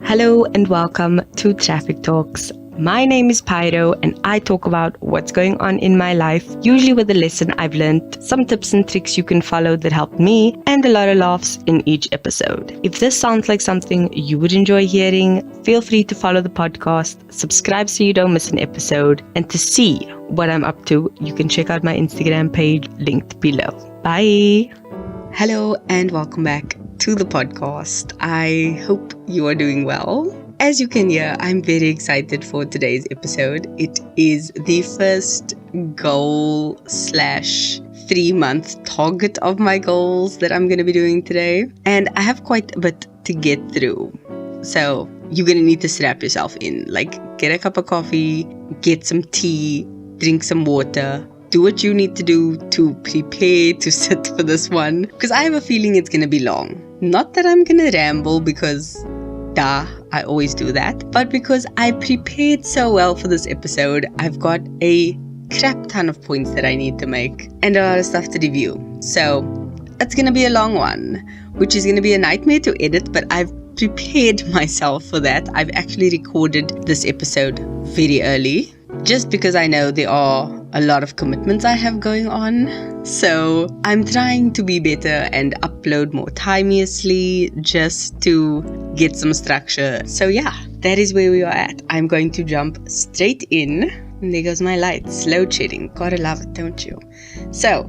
Hello and welcome to Traffic Talks. My name is Pyro and I talk about what's going on in my life, usually with a lesson I've learned, some tips and tricks you can follow that helped me, and a lot of laughs in each episode. If this sounds like something you would enjoy hearing, feel free to follow the podcast, subscribe so you don't miss an episode, and to see what I'm up to, you can check out my Instagram page linked below. Bye! Hello and welcome back to the podcast. I hope you are doing well. As you can hear, I'm very excited for today's episode. It is the first goal / 3-month target of my goals that I'm going to be doing today. And I have quite a bit to get through. So you're going to need to strap yourself in. Like, get a cup of coffee, get some tea, drink some water. Do what you need to do to prepare to sit for this one. Because I have a feeling it's going to be long. Not that I'm going to ramble because, I always do that. But because I prepared so well for this episode, I've got a crap ton of points that I need to make. And a lot of stuff to review. So, it's going to be a long one. Which is going to be a nightmare to edit, but I've prepared myself for that. I've actually recorded this episode very early. Just because I know there are a lot of commitments I have going on. So I'm trying to be better and upload more timeously just to get some structure. So yeah, that is where we are at. I'm going to jump straight in. And there goes my lights. Load shedding. Gotta love it, don't you? So,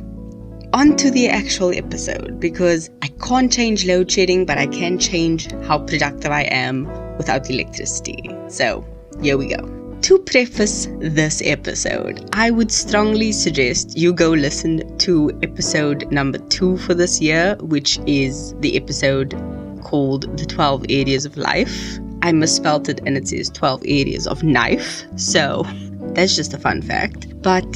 on to the actual episode, because I can't change load shedding, but I can change how productive I am without electricity. So, here we go. To preface this episode, I would strongly suggest you go listen to episode number 2 for this year, which is the episode called The 12 Areas of Life. I misspelled it and it says 12 Areas of Knife, so that's just a fun fact. But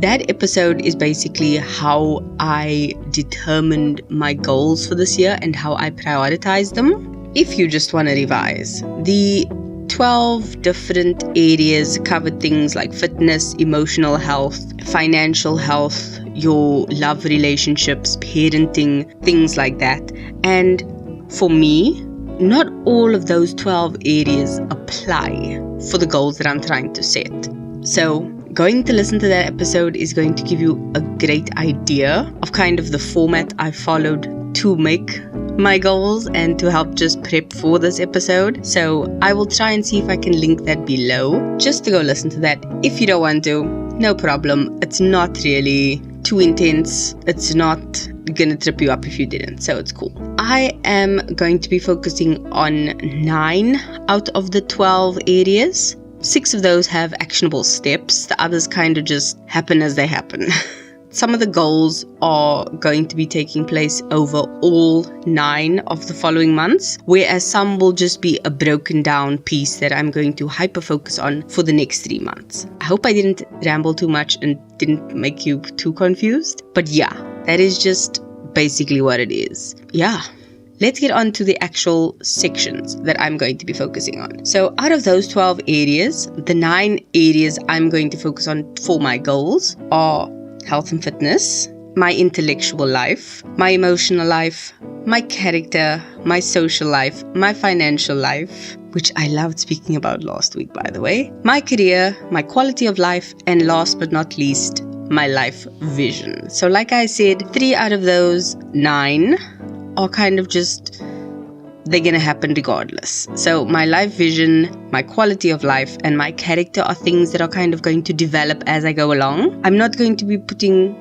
that episode is basically how I determined my goals for this year and how I prioritize them. If you just want to revise, the 12 different areas covered things like fitness, emotional health, financial health, your love relationships, parenting, things like that. And for me, not all of those 12 areas apply for the goals that I'm trying to set. So going to listen to that episode is going to give you a great idea of kind of the format I followed to make my goals and to help just prep for this episode. So I will try and see if I can link that below just to go listen to that. If you don't want to, no problem. It's not really too intense. It's not gonna trip you up if you didn't, so it's cool. I am going to be focusing on 9 out of the 12 areas. 6 of those have actionable steps. The others kind of just happen as they happen. Some of the goals are going to be taking place over all 9 of the following months, whereas some will just be a broken down piece that I'm going to hyper-focus on for the next 3 months. I hope I didn't ramble too much and didn't make you too confused. But yeah, that is just basically what it is. Yeah. Let's get on to the actual sections that I'm going to be focusing on. So out of those 12 areas, the 9 areas I'm going to focus on for my goals are health and fitness, my intellectual life, my emotional life, my character, my social life, my financial life, which I loved speaking about last week, by the way, my career, my quality of life, and last but not least, my life vision. So like I said, 3 out of those 9 are kind of just, they're going to happen regardless. So my life vision, my quality of life, and my character are things that are kind of going to develop as I go along. I'm not going to be putting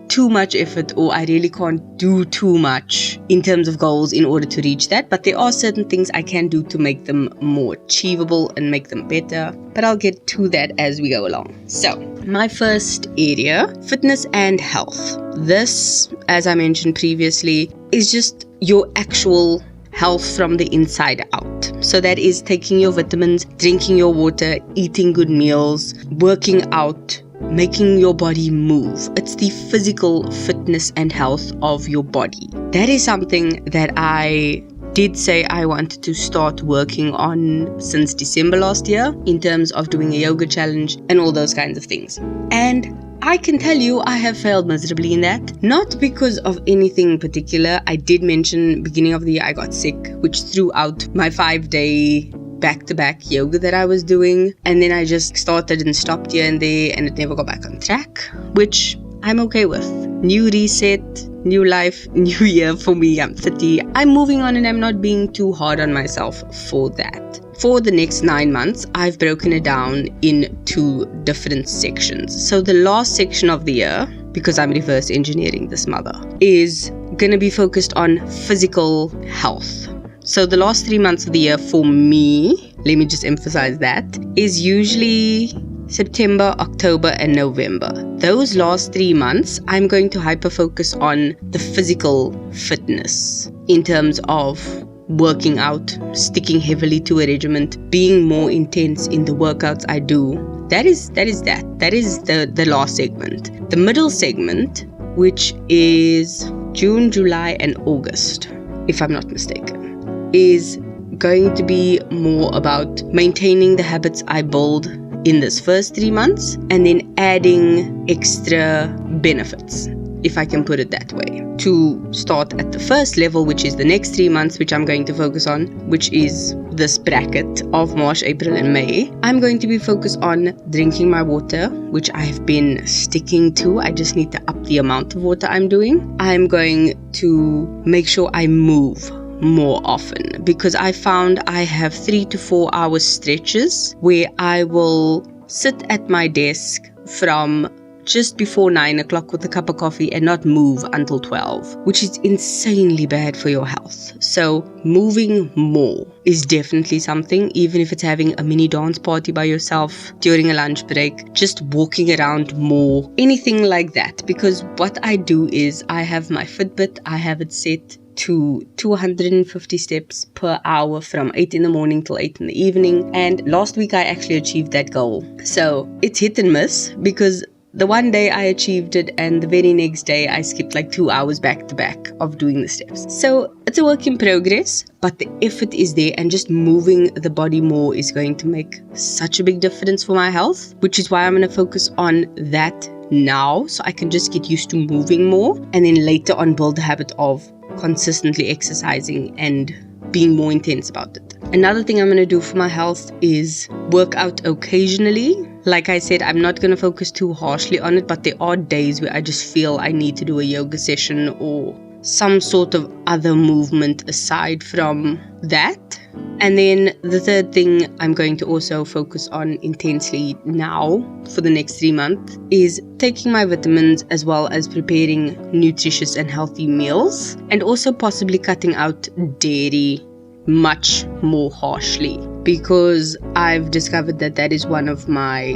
too much effort, or I really can't do too much in terms of goals in order to reach that. But there are certain things I can do to make them more achievable and make them better. But I'll get to that as we go along. So my first area, fitness and health. This, as I mentioned previously, is just your actual health from the inside out. So that is taking your vitamins, drinking your water, eating good meals, working out, making your body move. It's the physical fitness and health of your body. That is something that I did say I wanted to start working on since December last year in terms of doing a yoga challenge and all those kinds of things. And I can tell you I have failed miserably in that. Not because of anything in particular. I did mention beginning of the year I got sick, which threw out my 5-day back-to-back yoga that I was doing, and then I just started and stopped here and there, and it never got back on track, which I'm okay with. New reset, new life, new year for me. I'm 30. I'm moving on, and I'm not being too hard on myself for that. For the next 9 months, I've broken it down in 2 different sections. So the last section of the year, because I'm reverse engineering this mother, is going to be focused on physical health. So the last 3 months of the year for me, let me just emphasize that, is usually September, October, and November. Those last 3 months, I'm going to hyper-focus on the physical fitness in terms of working out, sticking heavily to a regimen, being more intense in the workouts I do. That is the last segment. The middle segment, which is June, July, and August, if I'm not mistaken, is going to be more about maintaining the habits I build in this first 3 months, and then adding extra benefits, if I can put it that way. To start at the first level, which is the next 3 months, which I'm going to focus on, which is this bracket of March, April, and May, I'm going to be focused on drinking my water, which I've been sticking to. I just need to up the amount of water I'm doing. I'm going to make sure I move more often, because I found I have 3 to 4 hour stretches where I will sit at my desk from just before 9 o'clock with a cup of coffee and not move until 12, which is insanely bad for your health. So moving more is definitely something, even if it's having a mini dance party by yourself during a lunch break, just walking around more, anything like that. Because what I do is I have my Fitbit, I have it set to 250 steps per hour from 8 in the morning till 8 in the evening. And last week I actually achieved that goal. So it's hit and miss, because the one day I achieved it and the very next day I skipped like 2 hours back to back of doing the steps. So it's a work in progress, but the effort is there, and just moving the body more is going to make such a big difference for my health, which is why I'm going to focus on that now, so I can just get used to moving more, and then later on build the habit of consistently exercising and being more intense about it. Another thing I'm going to do for my health is work out occasionally. Like I said, I'm not going to focus too harshly on it, but there are days where I just feel I need to do a yoga session or some sort of other movement aside from that. And then the third thing I'm going to also focus on intensely now for the next 3 months is taking my vitamins, as well as preparing nutritious and healthy meals, and also possibly cutting out dairy much more harshly, because I've discovered that that is one of my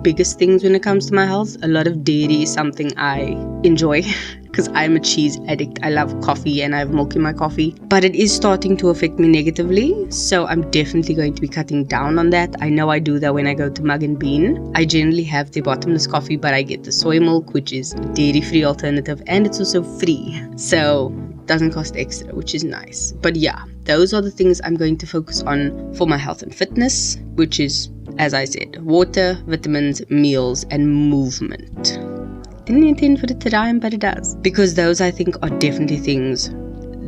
biggest things when it comes to my health. A lot of dairy is something I enjoy because I'm a cheese addict. I love coffee and I have milk in my coffee, but it is starting to affect me negatively. So I'm definitely going to be cutting down on that. I know I do that when I go to Mug and Bean. I generally have the bottomless coffee, but I get the soy milk, which is a dairy-free alternative, and it's also free. So it doesn't cost extra, which is nice. But yeah, those are the things I'm going to focus on for my health and fitness, which is, as I said, water, vitamins, meals, and movement. Didn't intend for it to rhyme, but it does. Because those, I think, are definitely things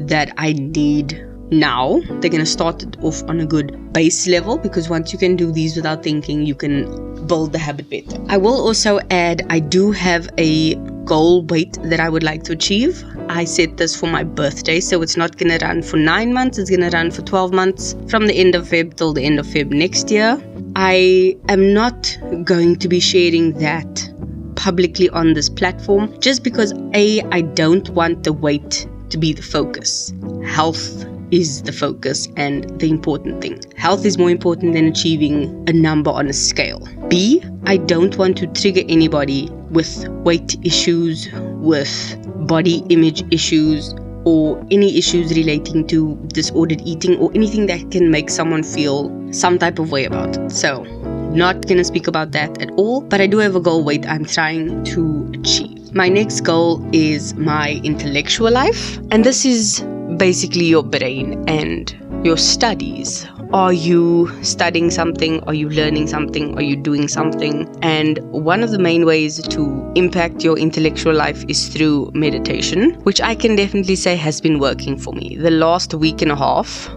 that I need now. They're going to start it off on a good base level, because once you can do these without thinking, you can build the habit better. I will also add, I do have a goal weight that I would like to achieve. I set this for my birthday, so it's not going to run for 9 months, it's going to run for 12 months from the end of Feb till the end of Feb next year. I am not going to be sharing that publicly on this platform, just because I don't want the weight to be the focus. Health is the focus and the important thing. Health is more important than achieving a number on a scale. B, I don't want to trigger anybody with weight issues, with body image issues, or any issues relating to disordered eating, or anything that can make someone feel some type of way about it. So, not gonna speak about that at all, but I do have a goal weight I'm trying to achieve. My next goal is my intellectual life, and this is basically your brain and your studies. Are you studying something? Are you learning something? Are you doing something? And one of the main ways to impact your intellectual life is through meditation, which I can definitely say has been working for me. The last week and a half,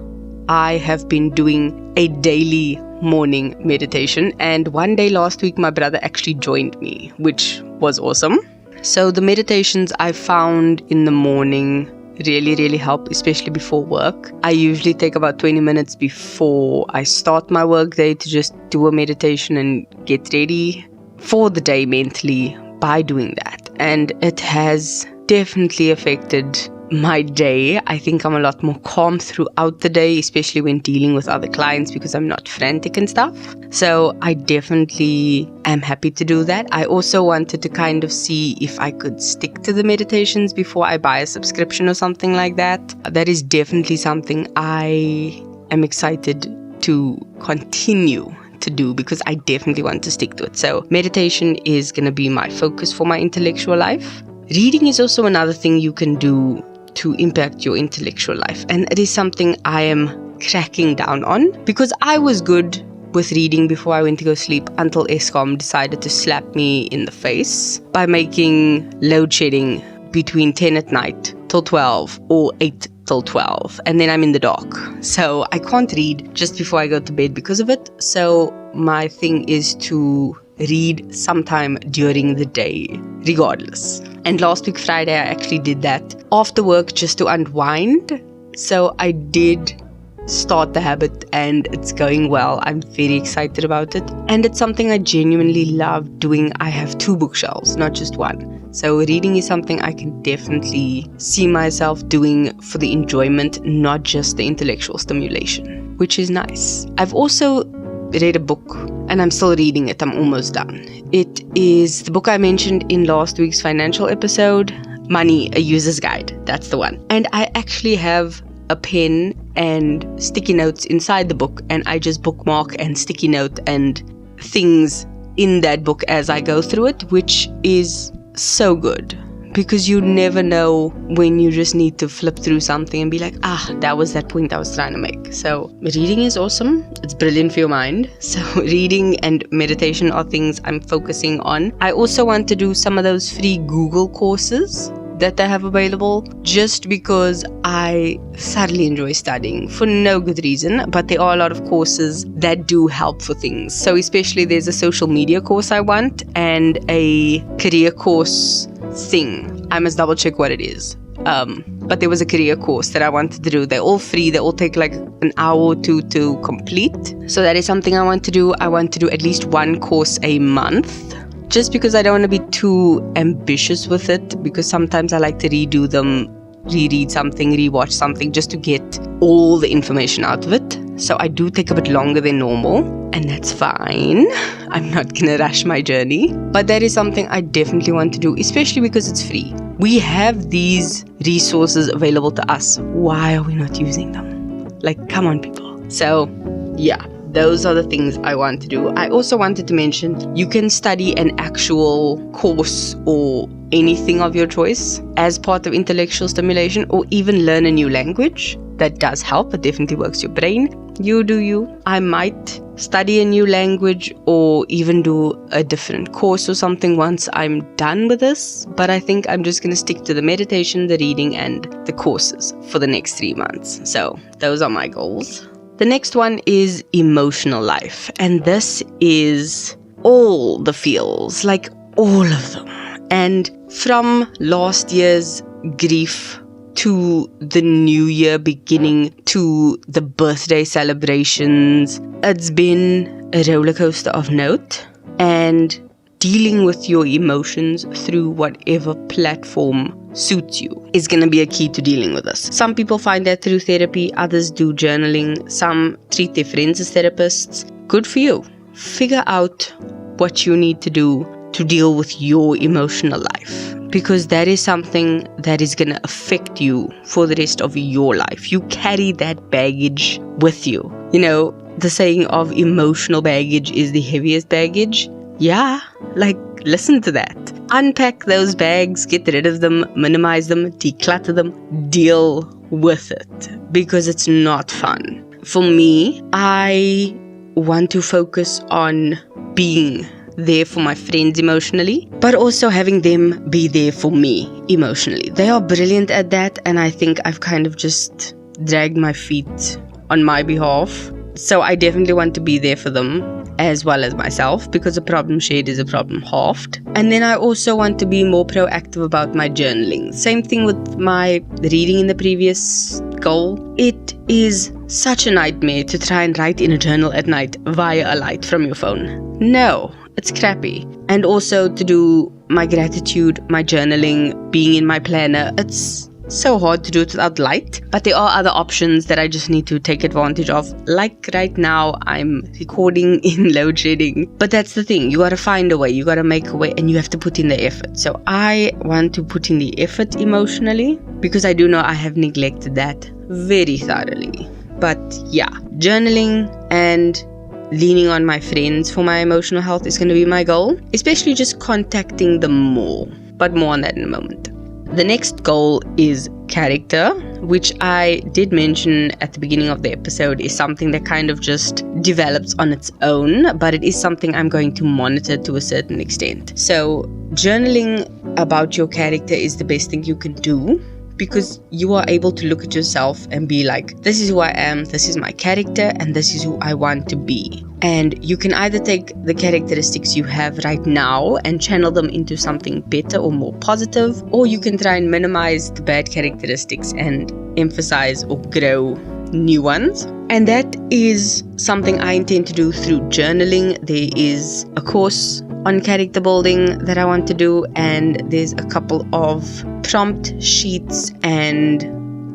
I have been doing a daily morning meditation. And one day last week, my brother actually joined me, which was awesome. So the meditations I found in the morning really help, especially before work. I usually take about 20 minutes before I start my work day to just do a meditation and get ready for the day mentally by doing that. And it has definitely affected my day. I think I'm a lot more calm throughout the day, especially when dealing with other clients because I'm not frantic and stuff. So I definitely am happy to do that. I also wanted to kind of see if I could stick to the meditations before I buy a subscription or something like that. That is definitely something I am excited to continue to do because I definitely want to stick to it. So meditation is going to be my focus for my intellectual life. Reading is also another thing you can do to impact your intellectual life, and it is something I am cracking down on because I was good with reading before I went to go sleep until Eskom decided to slap me in the face by making load shedding between 10 at night till 12 or 8 till 12, and then I'm in the dark. So I can't read just before I go to bed because of it. So my thing is to read sometime during the day regardless. And last week Friday I actually did that after work just to unwind. So I did start the habit and it's going well. I'm very excited about it, and it's something I genuinely love doing. I have 2 bookshelves, not just one. So reading is something I can definitely see myself doing for the enjoyment, not just the intellectual stimulation, which is nice. I've also read a book and I'm still reading it. I'm almost done. It is the book I mentioned in last week's financial episode, Money, A User's Guide. That's the one. And I actually have a pen and sticky notes inside the book, and I just bookmark and sticky note and things in that book as I go through it, which is so good because you never know when you just need to flip through something and be like, that was that point I was trying to make. So reading is awesome. It's brilliant for your mind. So reading and meditation are things I'm focusing on. I also want to do some of those free Google courses that they have available just because I thoroughly enjoy studying for no good reason, but there are a lot of courses that do help for things. So especially there's a social media course I want and a career course thing. I must double check what it is. But there was a career course that I wanted to do. They're all free. They all take like an hour or 2 to complete. So that is something I want to do. I want to do at least 1 course a month, just because I don't want to be too ambitious with it, because sometimes I like to redo them, reread something, rewatch something just to get all the information out of it. So I do take a bit longer than normal, and that's fine. I'm not gonna rush my journey, but that is something I definitely want to do, especially because it's free. We have these resources available to us. Why are we not using them? Like, come on, people. So yeah, those are the things I want to do. I also wanted to mention you can study an actual course or anything of your choice as part of intellectual stimulation, or even learn a new language. That does help. It definitely works your brain. You do you. I might study a new language or even do a different course or something once I'm done with this, but I think I'm just going to stick to the meditation, the reading, and the courses for the next 3 months. So those are my goals. The next one is emotional life, and this is all the feels, like all of them. And from last year's grief to the new year beginning to the birthday celebrations, it's been a roller coaster of note, and dealing with your emotions through whatever platform suits you is going to be a key to dealing with this. Some people find that through therapy, others do journaling, some treat their friends as therapists. Good for you. Figure out what you need to do to deal with your emotional life, because that is something that is going to affect you for the rest of your life. You carry that baggage with you. You know, the saying of emotional baggage is the heaviest baggage. Yeah, like, listen to that. Unpack those bags, get rid of them, minimize them, declutter them, deal with it, because it's not fun. For me, I want to focus on being there for my friends emotionally, but also having them be there for me emotionally. They are brilliant at that, and I think I've kind of just dragged my feet on my behalf. So I definitely want to be there for them as well as myself, because a problem shared is a problem halved. And then I also want to be more proactive about my journaling. Same thing with my reading in the previous goal. It is such a nightmare to try and write in a journal at night via a light from your phone. No, it's crappy. And also to do my gratitude, my journaling, being in my planner, it's so hard to do it without light. But there are other options that I just need to take advantage of. Like right now, I'm recording in load shedding. But that's the thing, you gotta find a way, you gotta make a way, and you have to put in the effort. So I want to put in the effort emotionally, because I do know I have neglected that very thoroughly. But yeah, journaling and leaning on my friends for my emotional health is going to be my goal, especially just contacting them more. But more on that in a moment. The next goal is character, which I did mention at the beginning of the episode is something that kind of just develops on its own, but it is something I'm going to monitor to a certain extent. So journaling about your character is the best thing you can do, because you are able to look at yourself and be like, this is who I am, this is my character, and this is who I want to be. And you can either take the characteristics you have right now and channel them into something better or more positive, or you can try and minimize the bad characteristics and emphasize or grow new ones. And that is something I intend to do through journaling. There is a course on character building that I want to do, and there's a couple of prompt sheets and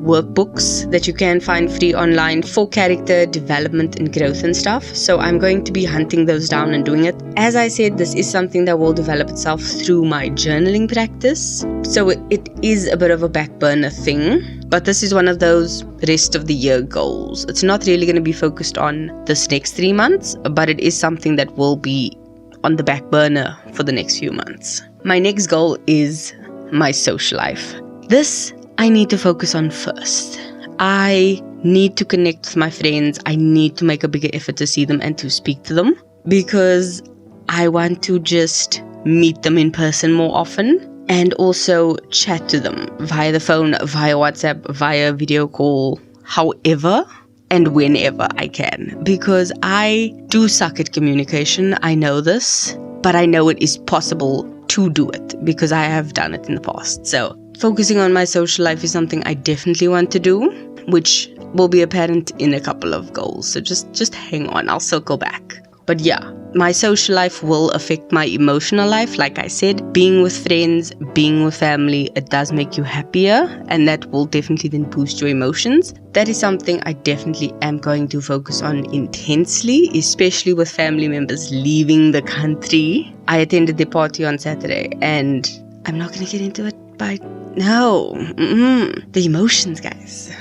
workbooks that you can find free online for character development and growth and stuff. So I'm going to be hunting those down and doing it. As I said, this is something that will develop itself through my journaling practice. So it is a bit of a back burner thing, but this is one of those rest of the year goals. It's not really going to be focused on this next 3 months, but it is something that will be on the back burner for the next few months. My next goal is my social life. This I need to focus on first. I need to connect with my friends. I need to make a bigger effort to see them and to speak to them, because I want to just meet them in person more often and also chat to them via the phone, via WhatsApp, via video call, however and whenever I can, because I do suck at communication. I know this, but I know it is possible to do it because I have done it in the past. So focusing on my social life is something I definitely want to do, which will be apparent in a couple of goals. So just hang on, I'll circle back. But yeah, my social life will affect my emotional life. Like I said, being with friends, being with family, it does make you happier, and that will definitely then boost your emotions. That is something I definitely am going to focus on intensely, especially with family members leaving the country. I attended the party on Saturday, and I'm not going to get into it, but no, the emotions, guys.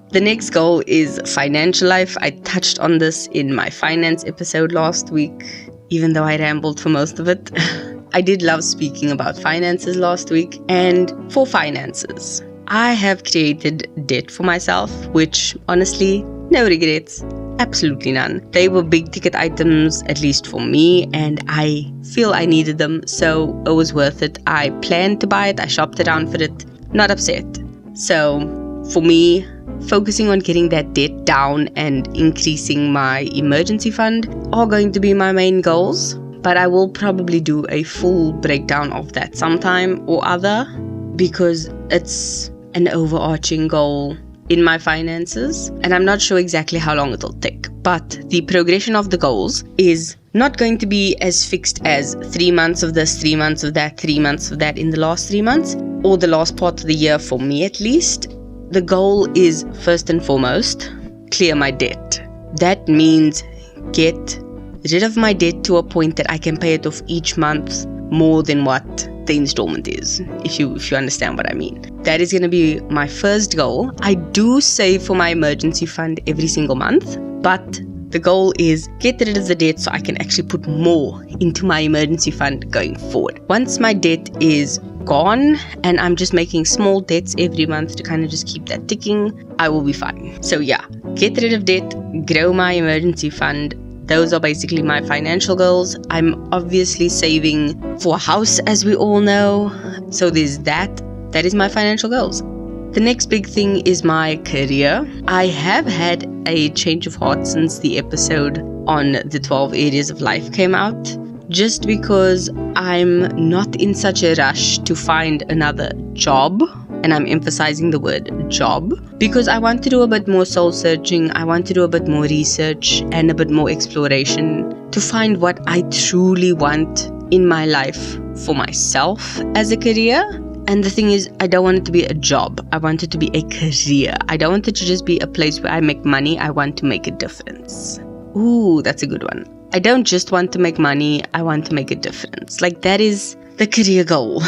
The next goal is financial life. I touched on this in my finance episode last week, even though I rambled for most of it. I did love speaking about finances last week. And for finances, I have created debt for myself, which honestly, no regrets, absolutely none. They were big ticket items, at least for me, and I feel I needed them, so it was worth it. I planned to buy it, I shopped around for it, not upset. So for me, focusing on getting that debt down and increasing my emergency fund are going to be my main goals, but I will probably do a full breakdown of that sometime or other, because it's an overarching goal in my finances, and I'm not sure exactly how long it'll take. But the progression of the goals is not going to be as fixed as 3 months of this, 3 months of that, 3 months of that in the last 3 months, or the last part of the year for me at least. The goal is, first and foremost, clear my debt. That means get rid of my debt to a point that I can pay it off each month more than what the installment is, if you understand what I mean. That is going to be my first goal. I do save for my emergency fund every single month, but the goal is get rid of the debt so I can actually put more into my emergency fund going forward. Once my debt is gone and I'm just making small debts every month to kind of just keep that ticking, I will be fine. So yeah, get rid of debt, grow my emergency fund. Those are basically my financial goals. I'm obviously saving for a house, as we all know. So there's that. That is my financial goals. The next big thing is my career. I have had a change of heart since the episode on the 12 areas of life came out, just because I'm not in such a rush to find another job. And I'm emphasizing the word job because I want to do a bit more soul searching. I want to do a bit more research and a bit more exploration to find what I truly want in my life for myself as a career. And the thing is, I don't want it to be a job. I want it to be a career. I don't want it to just be a place where I make money. I want to make a difference. Ooh, that's a good one. I don't just want to make money. I want to make a difference. Like, that is the career goal.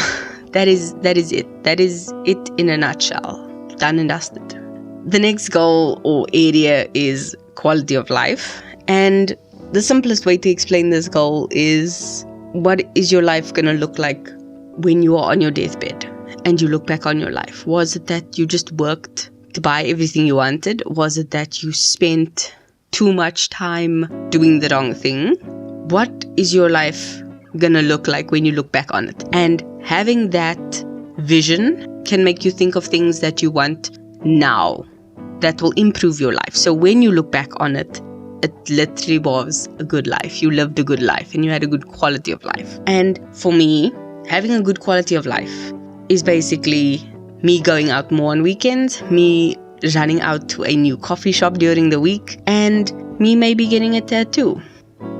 That is it. That is it in a nutshell. Done and dusted. The next goal or area is quality of life. And the simplest way to explain this goal is, what is your life going to look like when you are on your deathbed and you look back on your life? Was it that you just worked to buy everything you wanted? Was it that you spent too much time doing the wrong thing? What is your life gonna look like when you look back on it? And having that vision can make you think of things that you want now that will improve your life. So when you look back on it, it literally was a good life. You lived a good life and you had a good quality of life. And for me, having a good quality of life is basically me going out more on weekends, me running out to a new coffee shop during the week, and me maybe getting a tattoo.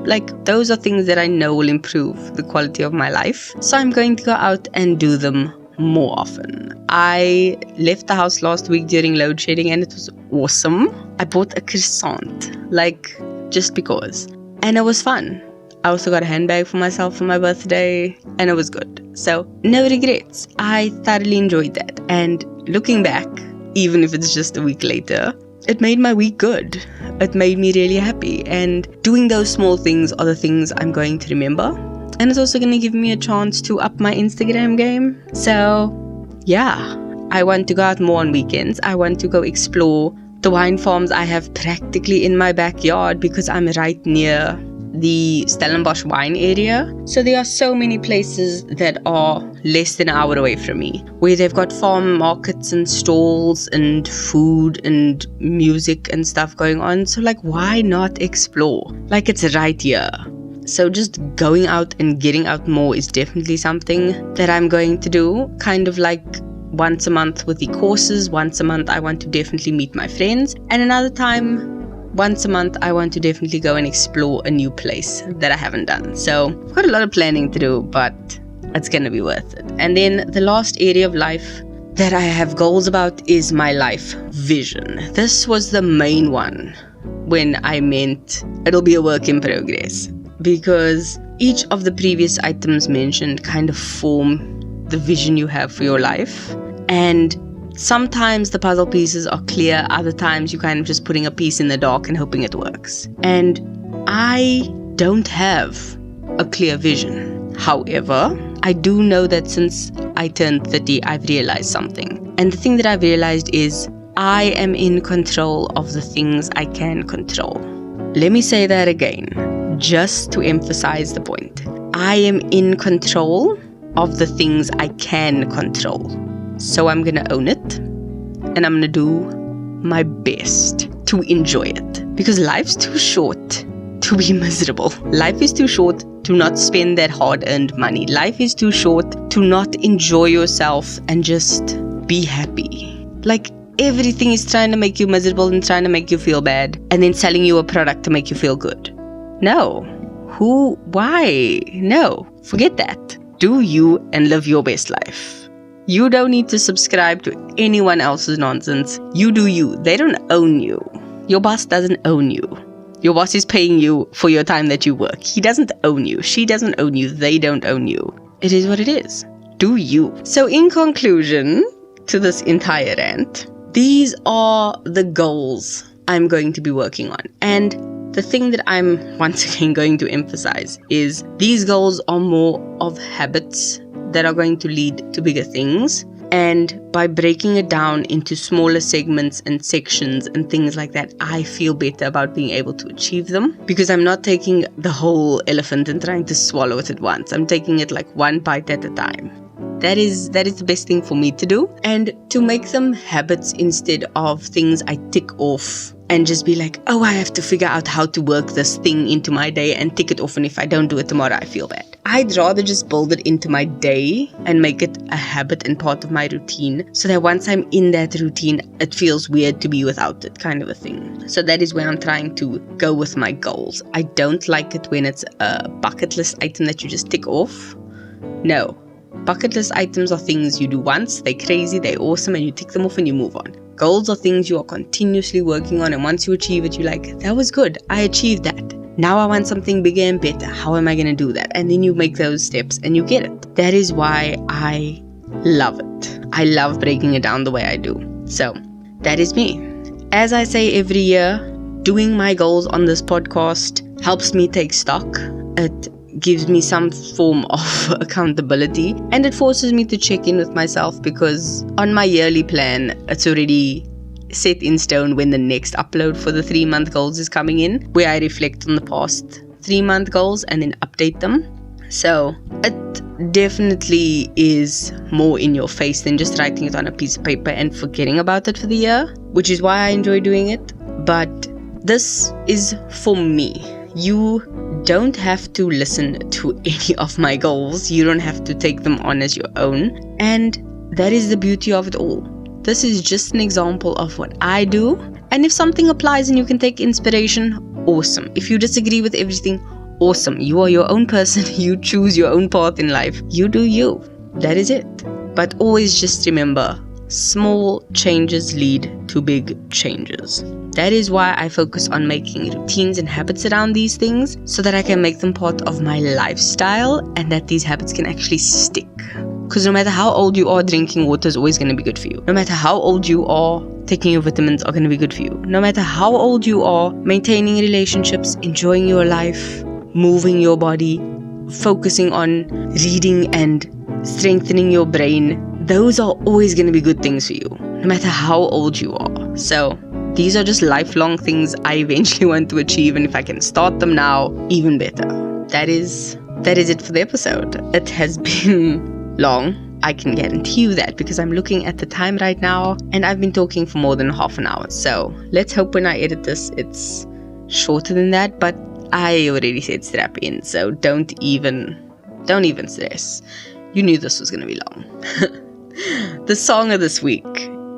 Like, those are things that I know will improve the quality of my life. So I'm going to go out and do them more often. I left the house last week during load shedding and it was awesome. I bought a croissant, like, just because. And it was fun. I also got a handbag for myself for my birthday and it was good. So no regrets. I thoroughly enjoyed that. And looking back, even if it's just a week later, it made my week good. It made me really happy. And doing those small things are the things I'm going to remember. And it's also going to give me a chance to up my Instagram game. So yeah, I want to go out more on weekends. I want to go explore the wine farms I have practically in my backyard because I'm right near the Stellenbosch wine area. So there are so many places that are less than an hour away from me, where they've got farm markets and stalls and food and music and stuff going on. So like, why not explore? Like, it's right here. So just going out and getting out more is definitely something that I'm going to do. Kind of like once a month with the courses. Once a month I want to definitely meet my friends, and another time once a month, I want to definitely go and explore a new place that I haven't done. So I've got a lot of planning to do, but it's going to be worth it. And then the last area of life that I have goals about is my life vision. This was the main one when I meant it'll be a work in progress, because each of the previous items mentioned kind of form the vision you have for your life. And sometimes the puzzle pieces are clear, other times you're kind of just putting a piece in the dark and hoping it works. And I don't have a clear vision. However, I do know that since I turned 30, I've realized something. And the thing that I've realized is I am in control of the things I can control. Let me say that again, just to emphasize the point. I am in control of the things I can control. So I'm going to own it and I'm going to do my best to enjoy it, because life's too short to be miserable. Life is too short to not spend that hard-earned money. Life is too short to not enjoy yourself and just be happy. Like, everything is trying to make you miserable and trying to make you feel bad and then selling you a product to make you feel good. No. Why? No. Forget that. Do you and live your best life. You don't need to subscribe to anyone else's nonsense. You do you. They don't own you. Your boss doesn't own you. Your boss is paying you for your time that you work. He doesn't own you. She doesn't own you. They don't own you. It is what it is. Do you. So in conclusion to this entire rant, these are the goals I'm going to be working on. And the thing that I'm once again going to emphasize is these goals are more of habits that are going to lead to bigger things. And by breaking it down into smaller segments and sections and things like that, I feel better about being able to achieve them, because I'm not taking the whole elephant and trying to swallow it at once. I'm taking it like one bite at a time. That is the best thing for me to do. And to make them habits instead of things I tick off and just be like, oh, I have to figure out how to work this thing into my day and tick it off. And if I don't do it tomorrow, I feel bad. I'd rather just build it into my day and make it a habit and part of my routine, so that once I'm in that routine, it feels weird to be without it, kind of a thing. So that is where I'm trying to go with my goals. I don't like it when it's a bucket list item that you just tick off. No. Bucket list items are things you do once, they're crazy, they're awesome, and you tick them off and you move on. Goals are things you are continuously working on, and once you achieve it, you're like, that was good, I achieved that. Now I want something bigger and better. How am I going to do that? And then you make those steps and you get it. That is why I love it. I love breaking it down the way I do. So that is me. As I say every year, doing my goals on this podcast helps me take stock. It gives me some form of accountability, and it forces me to check in with myself, because on my yearly plan, it's already set in stone when the next upload for the 3-month goals is coming in, where I reflect on the past 3-month goals and then update them. So it definitely is more in your face than just writing it on a piece of paper and forgetting about it for the year, which is why I enjoy doing it. But this is for me. You don't have to listen to any of my goals. You don't have to take them on as your own. And that is the beauty of it all. This is just an example of what I do. And if something applies and you can take inspiration, awesome. If you disagree with everything, awesome. You are your own person. You choose your own path in life. You do you. That is it. But always just remember, small changes lead to big changes. That is why I focus on making routines and habits around these things, so that I can make them part of my lifestyle and that these habits can actually stick. Because no matter how old you are, drinking water is always going to be good for you. No matter how old you are, taking your vitamins are going to be good for you. No matter how old you are, maintaining relationships, enjoying your life, moving your body, focusing on reading and strengthening your brain, those are always going to be good things for you, no matter how old you are. So these are just lifelong things I eventually want to achieve, and if I can start them now, even better. That is it for the episode. It has been long, I can guarantee you that, because I'm looking at the time right now and I've been talking for more than half an hour. So let's hope when I edit this it's shorter than that, but I already said strap in, so don't even stress. You knew this was going to be long. The song of this week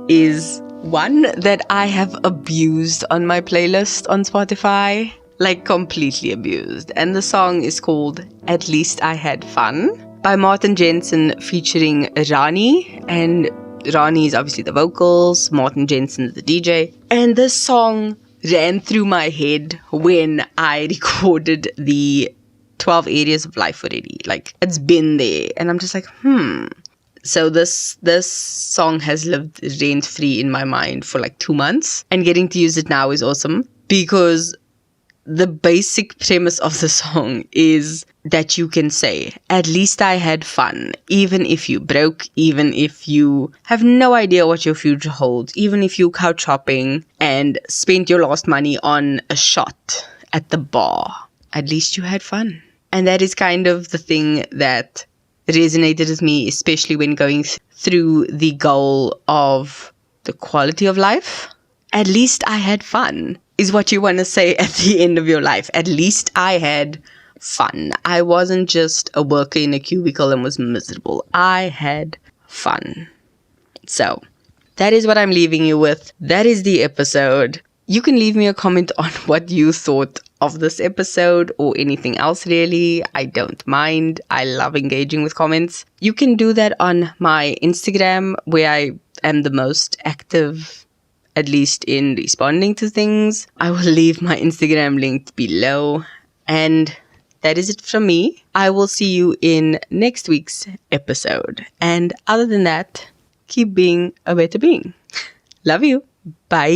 is one that I have abused on my playlist on Spotify, like completely abused, and the song is called At Least I Had Fun by Jensen featuring RANI, and RANI is obviously the vocals, Jensen is the DJ. And this song ran through my head when I recorded the 12 areas of life already. Like, it's been there, and I'm just like, So this song has lived rent-free in my mind for like 2 months, and getting to use it now is awesome, because the basic premise of the song is that you can say, at least I had fun, even if you broke, even if you have no idea what your future holds, even if you couch hopping and spent your last money on a shot at the bar, at least you had fun. And that is kind of the thing that resonated with me, especially when going through the goal of the quality of life. At least I had fun is what you want to say at the end of your life. At least I had fun. I wasn't just a worker in a cubicle and was miserable. I had fun. So that is what I'm leaving you with. That is the episode. You can leave me a comment on what you thought of this episode or anything else really. I don't mind. I love engaging with comments. You can do that on my Instagram, where I am the most active, at least in responding to things. I will leave my Instagram linked below. And that is it from me. I will see you in next week's episode. And other than that, keep being a better being. Love you. Bye.